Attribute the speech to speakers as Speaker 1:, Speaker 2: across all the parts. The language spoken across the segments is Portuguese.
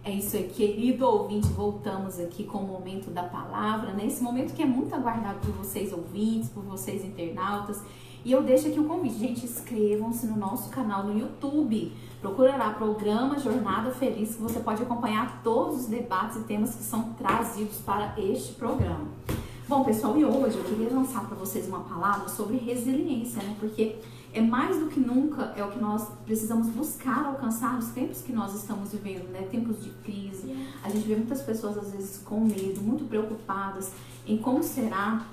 Speaker 1: É isso aí, querido ouvinte, voltamos aqui com o momento da palavra, né? Esse momento que é muito aguardado por vocês ouvintes, por vocês internautas. E eu deixo aqui o convite, gente, inscrevam-se no nosso canal no YouTube. Procura lá, Programa Jornada Feliz, que você pode acompanhar todos os debates e temas que são trazidos para este programa. Bom, pessoal, e hoje eu queria lançar para vocês uma palavra sobre resiliência, né? Porque é mais do que nunca é o que nós precisamos buscar alcançar nos tempos que nós estamos vivendo, né? Tempos de crise. A gente vê muitas pessoas, às vezes, com medo, muito preocupadas em como será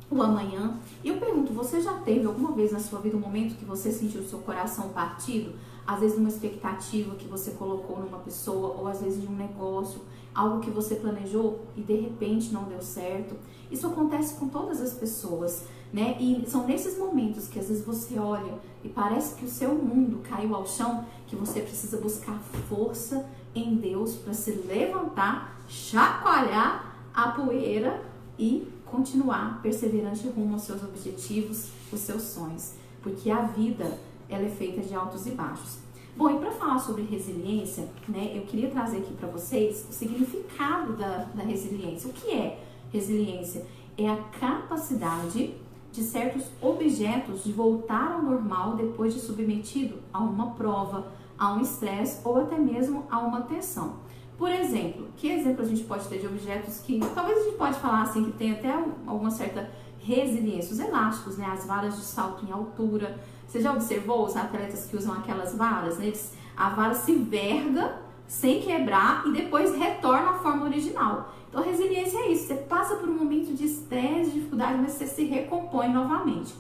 Speaker 1: o amanhã. E eu pergunto, você já teve alguma vez na sua vida um momento que você sentiu o seu coração partido? Às vezes numa expectativa que você colocou numa pessoa, ou às vezes de um negócio, algo que você planejou e de repente não deu certo. Isso acontece com todas as pessoas, né? E são nesses momentos que às vezes você olha e parece que o seu mundo caiu ao chão, que você precisa buscar força em Deus para se levantar, chacoalhar a poeira e continuar perseverante rumo aos seus objetivos, os seus sonhos, porque a vida ela é feita de altos e baixos. Bom, e para falar sobre resiliência, né, eu queria trazer aqui para vocês o significado da resiliência. O que é resiliência? É a capacidade de certos objetos de voltar ao normal depois de submetido a uma prova, a um estresse ou até mesmo a uma tensão. Por exemplo, que exemplo a gente pode ter de objetos que talvez a gente pode falar assim que tem até alguma certa resiliência? Os elásticos, né, as varas de salto em altura. Você já observou os atletas que usam aquelas varas, né? A vara se verga sem quebrar e depois retorna à forma original. Então, a resiliência é isso. Você passa por um momento de estresse, de dificuldade, mas você se recompõe novamente.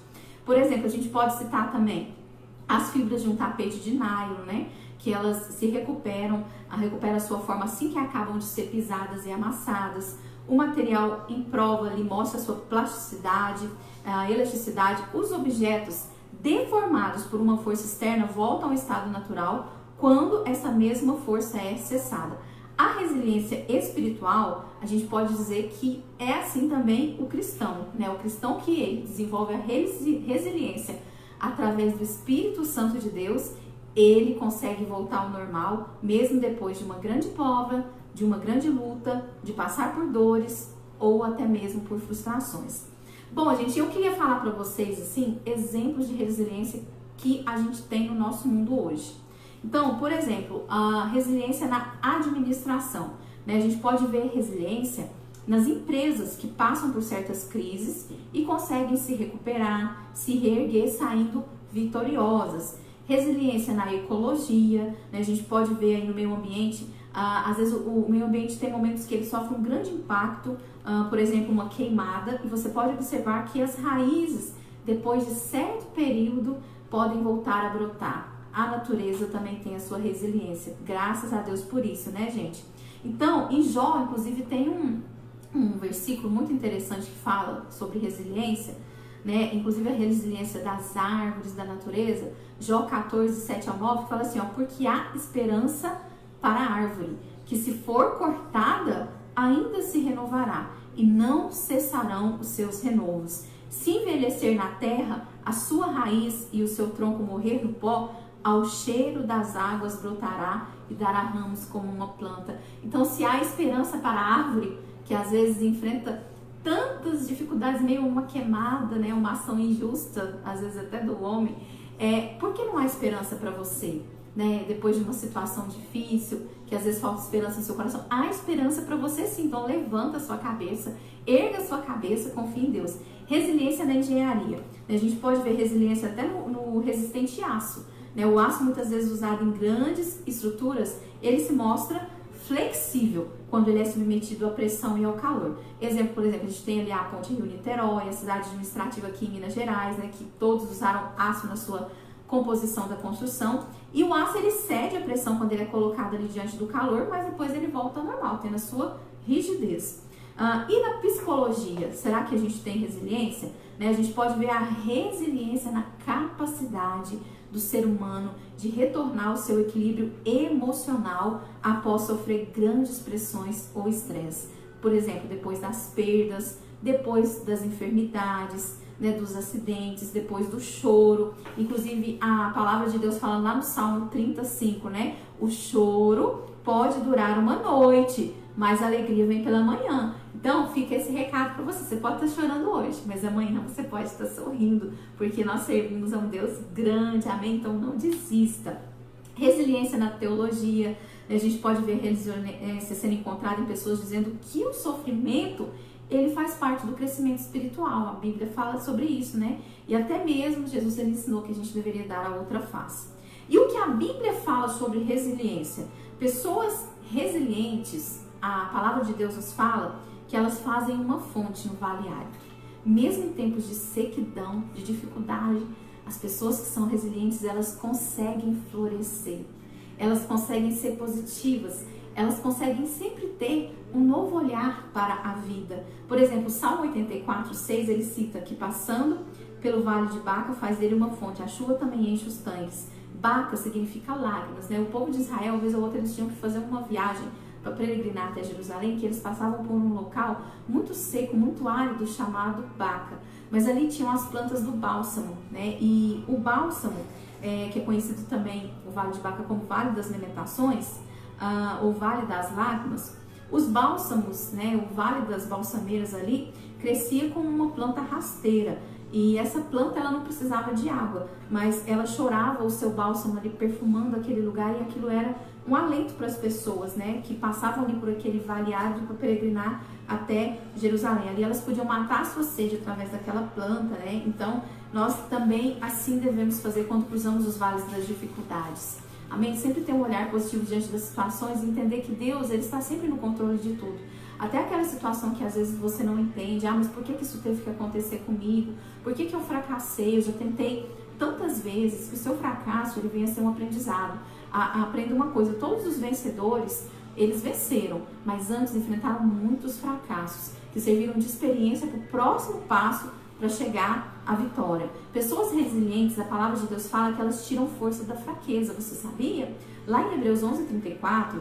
Speaker 1: Por exemplo, a gente pode citar também as fibras de um tapete de nylon, né? Que elas se recuperam a sua forma assim que acabam de ser pisadas e amassadas. O material em prova ali mostra a sua plasticidade, a elasticidade. Os objetos deformados por uma força externa voltam ao estado natural quando essa mesma força é cessada. A resiliência espiritual, a gente pode dizer que é assim também o cristão, né? O cristão que ele desenvolve a resiliência através do Espírito Santo de Deus, ele consegue voltar ao normal, mesmo depois de uma grande prova, de uma grande luta, de passar por dores ou até mesmo por frustrações. Bom, gente, eu queria falar para vocês, assim, exemplos de resiliência que a gente tem no nosso mundo hoje. Então, por exemplo, a resiliência na administração, né? A gente pode ver resiliência nas empresas que passam por certas crises e conseguem se recuperar, se reerguer, saindo vitoriosas. Resiliência na ecologia, né? A gente pode ver aí no meio ambiente, às vezes o meio ambiente tem momentos que ele sofre um grande impacto, por exemplo, uma queimada, e você pode observar que as raízes, depois de certo período, podem voltar a brotar. A natureza também tem a sua resiliência, graças a Deus por isso, né, gente? Então, em Jó, inclusive, tem um versículo muito interessante que fala sobre resiliência, né? Inclusive a resiliência das árvores, da natureza. Jó 14, 7 ao 9, fala assim, ó, porque há esperança para a árvore, que se for cortada, ainda se renovará, e não cessarão os seus renovos. Se envelhecer na terra, a sua raiz e o seu tronco morrer no pó, ao cheiro das águas brotará e dará ramos como uma planta. Então, se há esperança para a árvore, que às vezes enfrenta tantas dificuldades, meio uma queimada, né, uma ação injusta, às vezes até do homem, por que não há esperança para você? Né? Depois de uma situação difícil, que às vezes falta esperança no seu coração, há esperança para você sim. Então levanta a sua cabeça, erga a sua cabeça, confie em Deus. Resiliência na engenharia, a gente pode ver resiliência até no resistente aço, né? O aço muitas vezes usado em grandes estruturas, ele se mostra flexível quando ele é submetido à pressão e ao calor. Exemplo, por exemplo, a gente tem ali a ponte Rio-Niterói, a cidade administrativa aqui em Minas Gerais, né, que todos usaram aço na sua composição da construção, e o aço ele cede a pressão quando ele é colocado ali diante do calor, mas depois ele volta ao normal, tendo a sua rigidez. E na psicologia, será que a gente tem resiliência? Né? A gente pode ver a resiliência na capacidade do ser humano de retornar ao seu equilíbrio emocional após sofrer grandes pressões ou estresse. Por exemplo, depois das perdas, depois das enfermidades, né, dos acidentes, depois do choro. Inclusive, a palavra de Deus fala lá no Salmo 35, né? O choro pode durar uma noite, mas a alegria vem pela manhã. Então, fica esse recado para você. Você pode estar chorando hoje, mas amanhã você pode estar sorrindo, porque nós servimos a um Deus grande, amém? Então, não desista. Resiliência na teologia. A gente pode ver resiliência sendo encontrada em pessoas dizendo que o sofrimento, ele faz parte do crescimento espiritual. A Bíblia fala sobre isso, né? E até mesmo Jesus, ele ensinou que a gente deveria dar a outra face. E o que a Bíblia fala sobre resiliência? Pessoas resilientes, a palavra de Deus nos fala que elas fazem uma fonte no vale árido. Mesmo em tempos de sequidão, de dificuldade, as pessoas que são resilientes, elas conseguem florescer. Elas conseguem ser positivas, elas conseguem sempre ter um novo olhar para a vida. Por exemplo, o Salmo 84:6, ele cita que passando pelo vale de Baca faz dele uma fonte, a chuva também enche os tanques. Baca significa lágrimas, né? O povo de Israel, uma vez ou outra, eles tinham que fazer uma viagem para peregrinar até Jerusalém, que eles passavam por um local muito seco, muito árido, chamado Baca. Mas ali tinham as plantas do bálsamo, né? E o bálsamo, que é conhecido também, o Vale de Baca, como Vale das Lamentações, ou Vale das Lágrimas, os bálsamos, né, o Vale das Balsameiras ali, crescia como uma planta rasteira. E essa planta, ela não precisava de água, mas ela chorava o seu bálsamo ali, perfumando aquele lugar, e aquilo era um alento para as pessoas, né, que passavam ali por aquele vale árido para peregrinar até Jerusalém. Ali elas podiam matar a sua sede através daquela planta, né? Então, nós também assim devemos fazer quando cruzamos os vales das dificuldades. Amém? Sempre ter um olhar positivo diante das situações e entender que Deus, ele está sempre no controle de tudo. Até aquela situação que às vezes você não entende, mas por que isso teve que acontecer comigo? Por que eu fracassei? Eu já tentei tantas vezes. Que o seu fracasso, ele venha a ser um aprendizado. Aprenda uma coisa, todos os vencedores, eles venceram, mas antes enfrentaram muitos fracassos, que serviram de experiência para o próximo passo para chegar à vitória. Pessoas resilientes, a palavra de Deus fala que elas tiram força da fraqueza, você sabia? Lá em Hebreus 11:34,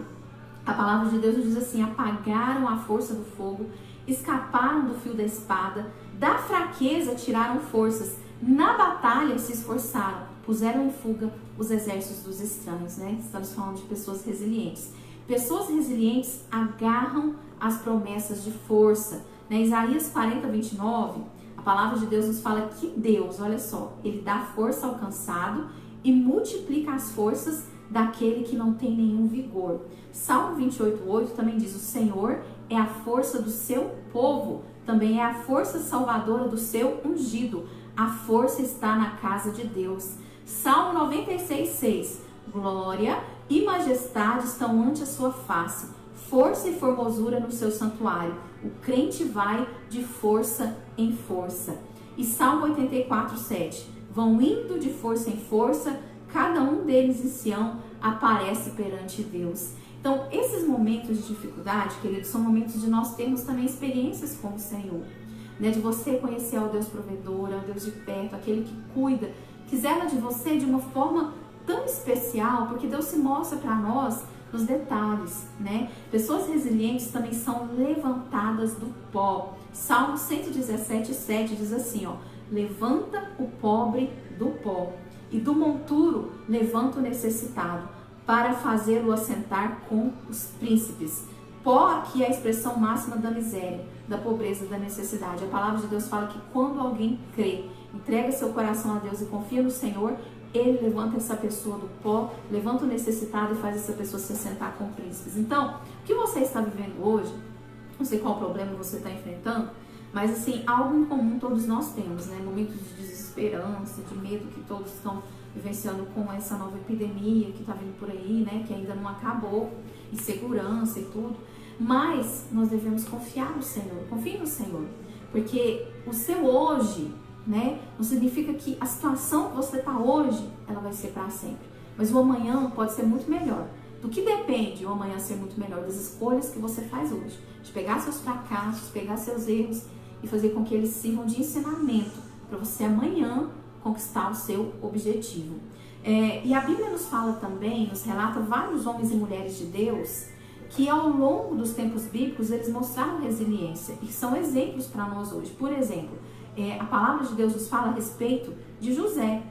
Speaker 1: a palavra de Deus diz assim: apagaram a força do fogo, escaparam do fio da espada, da fraqueza tiraram forças, na batalha se esforçaram, puseram em fuga os exércitos dos estranhos, né? Estamos falando de pessoas resilientes. Pessoas resilientes agarram as promessas de força. Né? Isaías 40:29, a palavra de Deus nos fala que Deus, olha só, ele dá força ao cansado e multiplica as forças daquele que não tem nenhum vigor. Salmo 28:8 também diz: o Senhor é a força do seu povo, também é a força salvadora do seu ungido. A força está na casa de Deus. Salmo 96:6, glória e majestade estão ante a sua face, força e formosura no seu santuário. O crente vai de força em força. E Salmo 84:7, vão indo de força em força, cada um deles em Sião aparece perante Deus. Então, esses momentos de dificuldade, queridos, são momentos de nós termos também experiências com o Senhor, né? De você conhecer ao Deus provedor, ao Deus de perto, aquele que cuida, que zela de você de uma forma tão especial, porque Deus se mostra para nós nos detalhes, né? Pessoas resilientes também são levantadas do pó. Salmo 117:7 diz assim, ó: levanta o pobre do pó e do monturo levanta o necessitado, para fazê-lo assentar com os príncipes. Pó aqui é a expressão máxima da miséria, da pobreza, da necessidade. A palavra de Deus fala que quando alguém crê, entrega seu coração a Deus e confia no Senhor, ele levanta essa pessoa do pó, levanta o necessitado e faz essa pessoa se assentar com príncipes. Então, o que você está vivendo hoje, não sei qual problema você está enfrentando, mas assim, algo em comum todos nós temos, né? Momentos de desesperança, de medo que todos estão vivenciando com essa nova epidemia que está vindo por aí, né? Que ainda não acabou, insegurança e tudo. Mas nós devemos confiar no Senhor, confie no Senhor, porque o seu hoje, né, não significa que a situação que você está hoje, ela vai ser para sempre. Mas o amanhã pode ser muito melhor. Do que depende o amanhã ser muito melhor? Das escolhas que você faz hoje. De pegar seus fracassos, pegar seus erros e fazer com que eles sirvam de ensinamento para você amanhã conquistar o seu objetivo. E a Bíblia nos fala também, nos relata vários homens e mulheres de Deus que ao longo dos tempos bíblicos eles mostraram resiliência e são exemplos para nós hoje. Por exemplo, a palavra de Deus nos fala a respeito de José,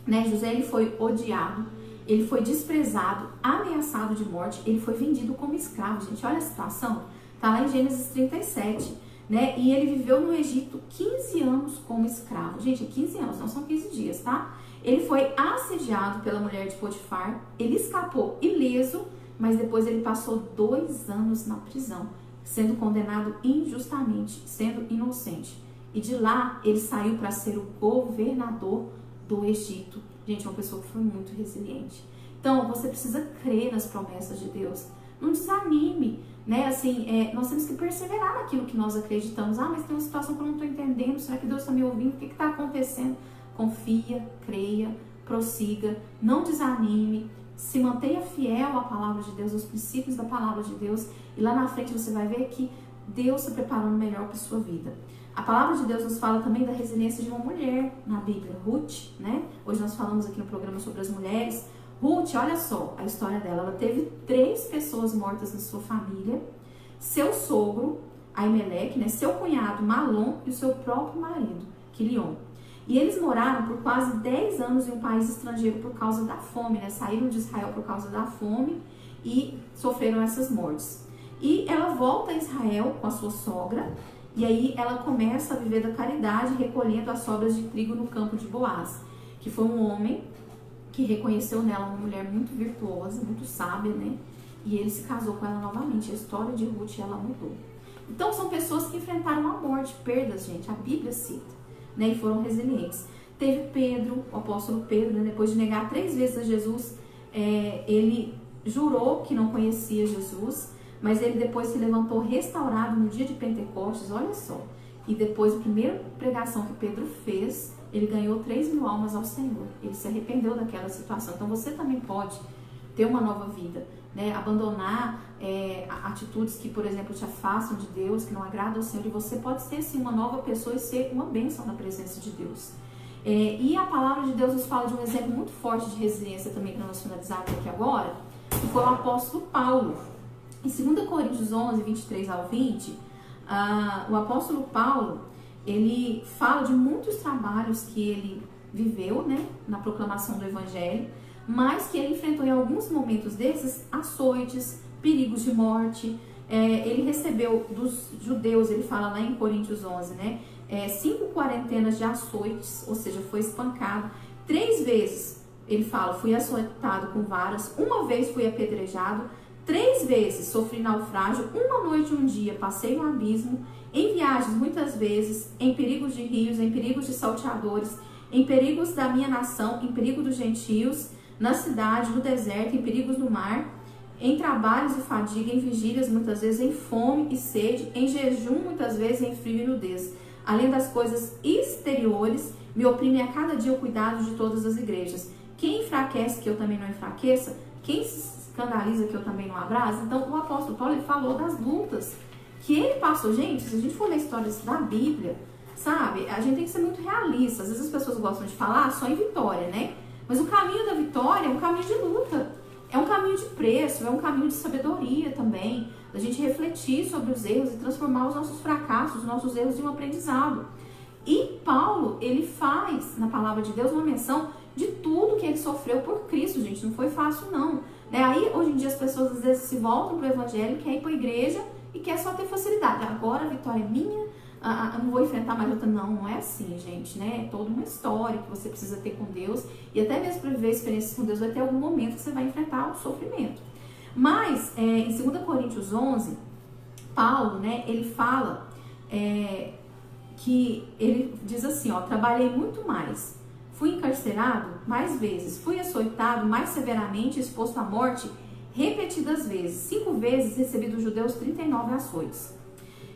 Speaker 1: né? José, ele foi odiado, ele foi desprezado, ameaçado de morte, ele foi vendido como escravo. Gente, olha a situação, tá lá em Gênesis 37, né? E ele viveu no Egito 15 anos como escravo. Gente, 15 anos, não são 15 dias, tá? Ele foi assediado pela mulher de Potifar, ele escapou ileso, mas depois ele passou 2 anos na prisão, sendo condenado injustamente, sendo inocente. E de lá ele saiu para ser o governador do Egito. Gente, uma pessoa que foi muito resiliente. Então, você precisa crer nas promessas de Deus. Não desanime, né? Assim, nós temos que perseverar naquilo que nós acreditamos. Ah, mas tem uma situação que eu não estou entendendo. Será que Deus está me ouvindo? O que está acontecendo? Confia, creia, prossiga, não desanime. Se mantenha fiel à palavra de Deus, aos princípios da palavra de Deus. E lá na frente você vai ver que Deus está preparando melhor para a sua vida. A palavra de Deus nos fala também da resiliência de uma mulher na Bíblia, Ruth, né? Hoje nós falamos aqui no programa sobre as mulheres. Ruth, olha só a história dela. Ela teve 3 pessoas mortas na sua família. Seu sogro, Aimeleque, né? Seu cunhado, Malom, e o seu próprio marido, Quilion. E eles moraram por quase 10 anos em um país estrangeiro por causa da fome, né? Saíram de Israel por causa da fome e sofreram essas mortes. E ela volta a Israel com a sua sogra, e aí ela começa a viver da caridade, recolhendo as sobras de trigo no campo de Boaz, que foi um homem que reconheceu nela uma mulher muito virtuosa, muito sábia, né? E ele se casou com ela novamente. A história de Ruth, ela mudou. Então, são pessoas que enfrentaram a morte, perdas, gente. A Bíblia cita, né? E foram resilientes. Teve Pedro, o apóstolo Pedro, né? Depois de negar 3 vezes a Jesus, ele jurou que não conhecia Jesus, mas ele depois se levantou restaurado no dia de Pentecostes, olha só. E depois, a primeira pregação que Pedro fez, ele ganhou 3.000 almas ao Senhor. Ele se arrependeu daquela situação. Então, você também pode ter uma nova vida, né? Abandonar atitudes que, por exemplo, te afastam de Deus, que não agradam ao Senhor. E você pode ser, sim, uma nova pessoa e ser uma bênção na presença de Deus. E a palavra de Deus nos fala de um exemplo muito forte de resiliência também, para nós finalizarmos aqui agora, que foi o apóstolo Paulo. Em 2 Coríntios 11, 23 ao 20, o apóstolo Paulo, ele fala de muitos trabalhos que ele viveu, né, na proclamação do evangelho, mas que ele enfrentou em alguns momentos desses açoites, perigos de morte. Ele recebeu dos judeus, ele fala lá em Coríntios 11, né, 5 quarentenas de açoites, ou seja, foi espancado. 3 vezes, ele fala, fui açoitado com varas, 1 vez fui apedrejado, 3 vezes sofri naufrágio, 1 noite e 1 dia passei no abismo, em viagens muitas vezes, em perigos de rios, em perigos de salteadores, em perigos da minha nação, em perigo dos gentios, na cidade, no deserto, em perigos no mar, em trabalhos e fadiga, em vigílias muitas vezes, em fome e sede, em jejum muitas vezes, em frio e nudez. Além das coisas exteriores, me oprime a cada dia o cuidado de todas as igrejas. Quem enfraquece que eu também não enfraqueça? Quem se escandaliza que eu também não abraço? Então, o apóstolo Paulo, ele falou das lutas que ele passou. Gente, se a gente for ler histórias da Bíblia, sabe, a gente tem que ser muito realista. Às vezes as pessoas gostam de falar só em vitória, né? Mas o caminho da vitória é um caminho de luta, é um caminho de preço, é um caminho de sabedoria também, da gente refletir sobre os erros e transformar os nossos fracassos, os nossos erros em um aprendizado. E Paulo, ele faz na palavra de Deus uma menção de tudo que ele sofreu por Cristo, gente. Não foi fácil, não. Aí, hoje em dia, as pessoas às vezes se voltam para o evangelho, querem ir para a igreja e quer só ter facilidade. Agora a vitória é minha, eu não vou enfrentar mais outra. Não, não é assim, gente, né? É toda uma história que você precisa ter com Deus. E até mesmo para viver experiências com Deus, vai ter algum momento que você vai enfrentar o sofrimento. Mas, em 2 Coríntios 11, Paulo, né, ele fala que ele diz assim, ó, trabalhei muito mais, fui encarcerado mais vezes, fui açoitado mais severamente, exposto à morte repetidas vezes, 5 vezes recebi dos judeus 39 açoites.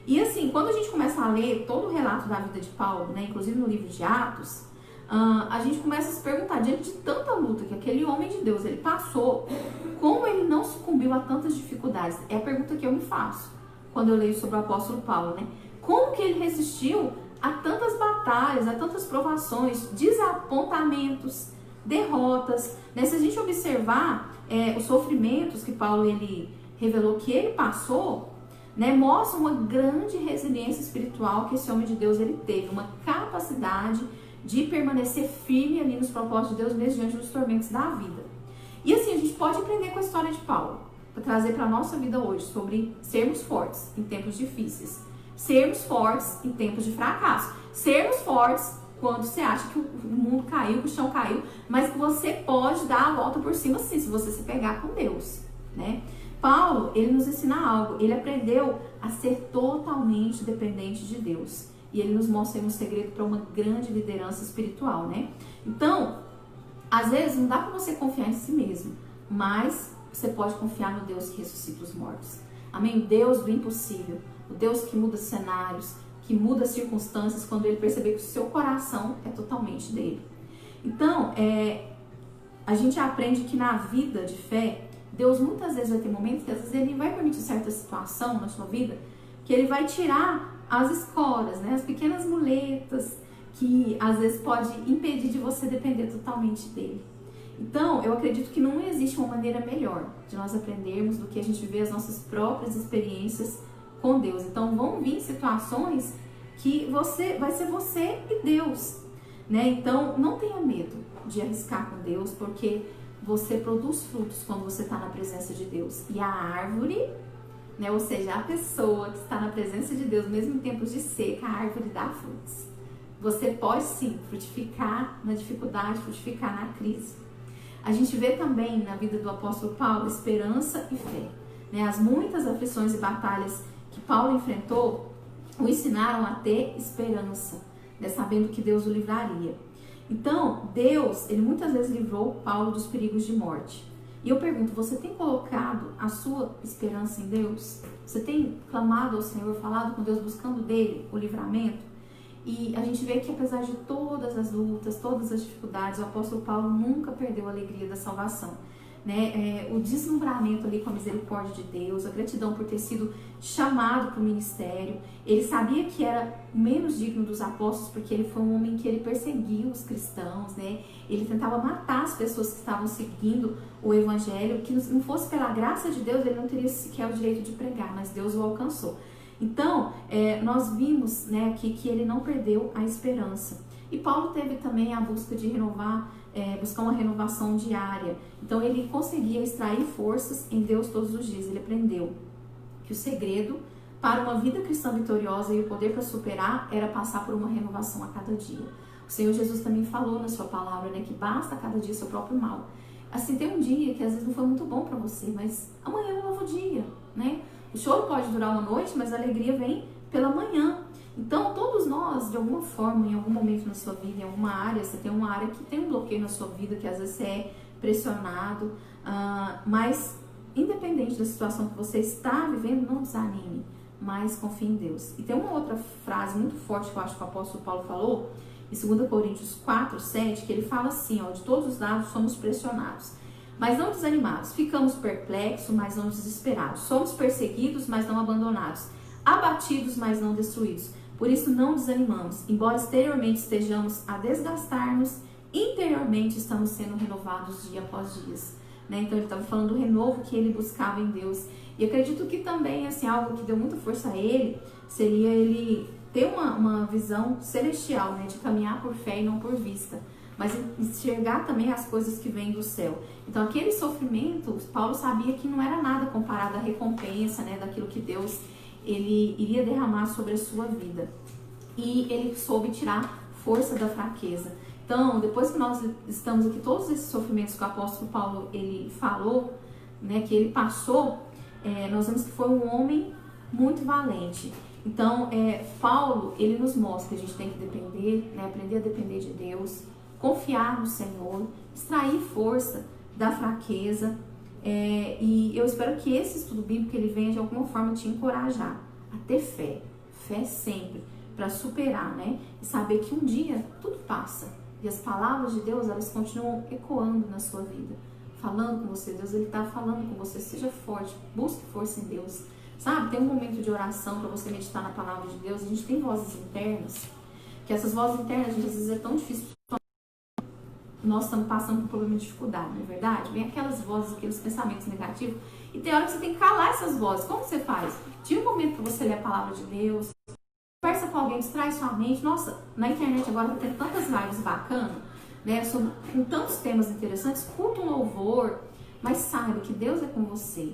Speaker 1: E assim, quando a gente começa a ler todo o relato da vida de Paulo, né, inclusive no livro de Atos, a gente começa a se perguntar, diante de tanta luta que aquele homem de Deus ele passou, como ele não sucumbiu a tantas dificuldades? É a pergunta que eu me faço quando eu leio sobre o apóstolo Paulo, né? Como que ele resistiu a tantas batalhas, a tantas provações, desapontamentos, derrotas, né? Se a gente observar os sofrimentos que Paulo ele revelou que ele passou, né, mostra uma grande resiliência espiritual que esse homem de Deus ele teve, uma capacidade de permanecer firme ali nos propósitos de Deus mesmo diante dos tormentos da vida. E assim, a gente pode aprender com a história de Paulo, para trazer para a nossa vida hoje, sobre sermos fortes em tempos difíceis, sermos fortes em tempos de fracasso, sermos fortes quando você acha que o mundo caiu, que o chão caiu, mas que você pode dar a volta por cima sim, se você se pegar com Deus, né? Paulo, ele nos ensina algo, ele aprendeu a ser totalmente dependente de Deus. E ele nos mostra aí um segredo para uma grande liderança espiritual, né? Então, às vezes não dá para você confiar em si mesmo, mas você pode confiar no Deus que ressuscita os mortos. Amém? O Deus do impossível, o Deus que muda cenários, que muda circunstâncias quando ele perceber que o seu coração é totalmente dele. Então, a gente aprende que na vida de fé, Deus muitas vezes vai ter momentos que às vezes ele vai permitir certa situação na sua vida, que ele vai tirar as escoras, né, as pequenas muletas que às vezes pode impedir de você depender totalmente dele. Então, eu acredito que não existe uma maneira melhor de nós aprendermos do que a gente viver as nossas próprias experiências com Deus. Então, vão vir situações que vai ser você e Deus, né? Então, não tenha medo de arriscar com Deus, porque você produz frutos quando você está na presença de Deus. E a árvore, né, ou seja, a pessoa que está na presença de Deus, mesmo em tempos de seca, a árvore dá frutos. Você pode sim frutificar na dificuldade, frutificar na crise. A gente vê também na vida do apóstolo Paulo esperança e fé, né? As muitas aflições e batalhas que Paulo enfrentou o ensinaram a ter esperança, né, sabendo que Deus o livraria. Então, Deus, ele muitas vezes livrou Paulo dos perigos de morte. E eu pergunto, você tem colocado a sua esperança em Deus? Você tem clamado ao Senhor, falado com Deus, buscando dele o livramento? E a gente vê que apesar de todas as lutas, todas as dificuldades, o apóstolo Paulo nunca perdeu a alegria da salvação, né? O deslumbramento ali com a misericórdia de Deus, a gratidão por ter sido chamado para o ministério. Ele sabia que era menos digno dos apóstolos porque ele foi um homem que ele perseguia os cristãos, né? Ele tentava matar as pessoas que estavam seguindo o evangelho, que não fosse pela graça de Deus, ele não teria sequer o direito de pregar, mas Deus o alcançou. Então, nós vimos, né, aqui que ele não perdeu a esperança. E Paulo teve também a busca de buscar uma renovação diária. Então, ele conseguia extrair forças em Deus todos os dias. Ele aprendeu que o segredo para uma vida cristã vitoriosa e o poder para superar era passar por uma renovação a cada dia. O Senhor Jesus também falou na sua palavra, né, que basta a cada dia o seu próprio mal. Assim, tem um dia que às vezes não foi muito bom para você, mas amanhã é um novo dia, né? O choro pode durar uma noite, mas a alegria vem pela manhã. Então, todos nós, de alguma forma, em algum momento na sua vida, em alguma área, você tem uma área que tem um bloqueio na sua vida, que às vezes você é pressionado, mas independente da situação que você está vivendo, não desanime, mas confie em Deus. E tem uma outra frase muito forte que eu acho que o apóstolo Paulo falou, em 2 Coríntios 4, 7, que ele fala assim, ó, de todos os lados somos pressionados, mas não desanimados, ficamos perplexos, mas não desesperados, somos perseguidos, mas não abandonados, abatidos, mas não destruídos. Por isso não desanimamos, embora exteriormente estejamos a desgastar-nos, interiormente estamos sendo renovados dia após dia. Né? Então ele estava falando do renovo que ele buscava em Deus. E acredito que também assim, algo que deu muita força a ele seria ele ter uma visão celestial, né? De caminhar por fé e não por vista, mas enxergar também as coisas que vêm do céu. Então aquele sofrimento, Paulo sabia que não era nada comparado à recompensa, né? Daquilo que Deus ele iria derramar sobre a sua vida. E ele soube tirar força da fraqueza. Então, depois que nós estamos aqui, todos esses sofrimentos que o apóstolo Paulo ele falou, né, que ele passou, nós vemos que foi um homem muito valente. Então, Paulo, ele nos mostra que a gente tem que depender, né, aprender a depender de Deus, confiar no Senhor, extrair força da fraqueza. E eu espero que esse estudo bíblico ele venha de alguma forma te encorajar a ter fé, fé sempre, para superar, né? E saber que um dia tudo passa e as palavras de Deus elas continuam ecoando na sua vida, falando com você. Deus ele está falando com você, seja forte, busque força em Deus, sabe? Tem um momento de oração para você meditar na palavra de Deus. A gente tem vozes internas, que essas vozes internas às vezes é tão difícil. Nós estamos passando por um problema de dificuldade, não é verdade? Vem aquelas vozes, aqueles pensamentos negativos, e tem hora que você tem que calar essas vozes. Como você faz? Tira um momento para você ler a palavra de Deus, conversa com alguém, distrai sua mente. Nossa, na internet agora tem tantas lives bacanas, né, com tantos temas interessantes. Escuta um louvor, mas saiba que Deus é com você,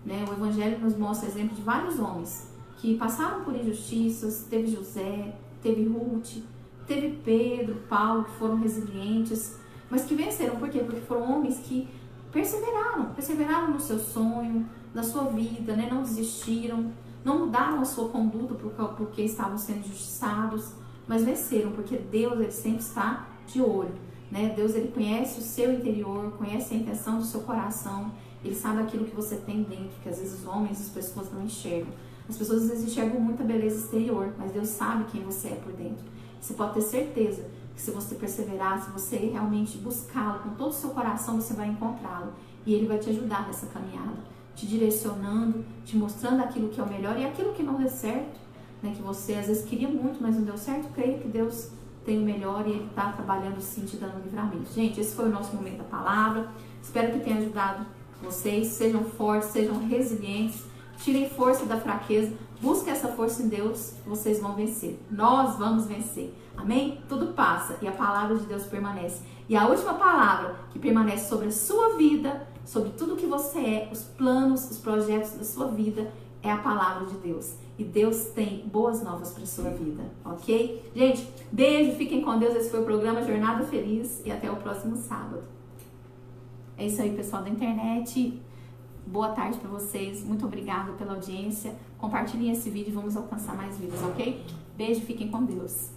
Speaker 1: né? O Evangelho nos mostra exemplo de vários homens que passaram por injustiças. Teve José, teve Ruth, teve Pedro, Paulo, que foram resilientes, mas que venceram. Por quê? Porque foram homens que perseveraram no seu sonho, na sua vida, né? Não desistiram, não mudaram a sua conduta porque estavam sendo injustiçados, mas venceram, porque Deus, ele sempre está de olho, né? Deus, ele conhece o seu interior, conhece a intenção do seu coração, ele sabe aquilo que você tem dentro, que às vezes os homens, as pessoas não enxergam. As pessoas às vezes enxergam muita beleza exterior, mas Deus sabe quem você é por dentro. Você pode ter certeza que se você perseverar, se você realmente buscá-lo com todo o seu coração, você vai encontrá-lo. E ele vai te ajudar nessa caminhada, te direcionando, te mostrando aquilo que é o melhor e aquilo que não deu certo, né? Que você às vezes queria muito, mas não deu certo. Creia que Deus tem o melhor e ele está trabalhando sim, te dando livramento. Gente, esse foi o nosso momento da palavra. Espero que tenha ajudado vocês. Sejam fortes, sejam resilientes. Tirem força da fraqueza, busquem essa força em Deus, vocês vão vencer. Nós vamos vencer. Amém? Tudo passa e a palavra de Deus permanece. E a última palavra que permanece sobre a sua vida, sobre tudo que você é, os planos, os projetos da sua vida, é a palavra de Deus. E Deus tem boas novas para a sua vida, ok? Gente, beijo, fiquem com Deus. Esse foi o programa Jornada Feliz e até o próximo sábado. É isso aí, pessoal da internet. Boa tarde para vocês, muito obrigada pela audiência. Compartilhem esse vídeo e vamos alcançar mais vidas, ok? Beijo, fiquem com Deus.